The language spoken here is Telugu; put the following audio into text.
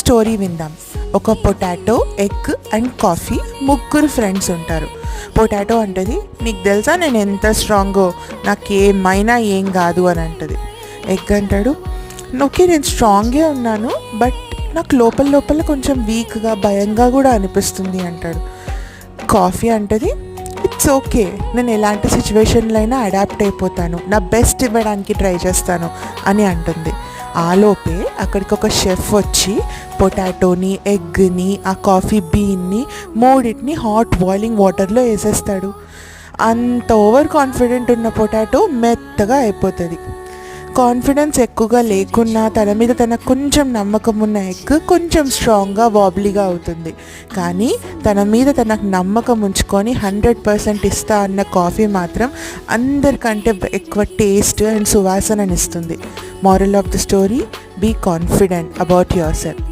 స్టోరీ విందాం. ఒక పొటాటో, ఎగ్ అండ్ కాఫీ, ముగ్గురు ఫ్రెండ్స్ ఉంటారు. పొటాటో అంటది, నీకు తెలుసా నేను ఎంత స్ట్రాంగో, నాకేమైనా ఏం కాదు అని అంటది. ఎగ్ అంటాడు, ఓకే నేను స్ట్రాంగే ఉన్నాను, బట్ నాకు లోపల లోపల కొంచెం వీక్గా భయంగా కూడా అనిపిస్తుంది అంటాడు. కాఫీ అంటది, ఇట్స్ ఓకే, నేను ఎలాంటి సిచ్యువేషన్లో అయినా అడాప్ట్ అయిపోతాను, నా బెస్ట్ ఇవ్వడానికి ట్రై చేస్తాను అని అంటుంది. ఆలోపే అక్కడికి ఒక షెఫ్ వచ్చి పొటాటోని, ఎగ్ని, ఆ కాఫీ బీన్ని మూడింటిని హాట్ బాయిలింగ్ వాటర్లో వేసేస్తాడు. అంత ఓవర్ కాన్ఫిడెంట్ ఉన్న పొటాటో మెత్తగా అయిపోతుంది. కాన్ఫిడెన్స్ ఎక్కువగా లేకున్నా తన మీద తనకు కొంచెం నమ్మకం ఉన్న ఎగ్ కొంచెం స్ట్రాంగ్గా వాబ్లీగా అవుతుంది. కానీ తన మీద తనకు నమ్మకం ఉంచుకొని 100% ఇస్తా అన్న కాఫీ మాత్రం అందరికంటే ఎక్కువ టేస్ట్ అండ్ సువాసననిస్తుంది. Moral of the story: be confident about yourself.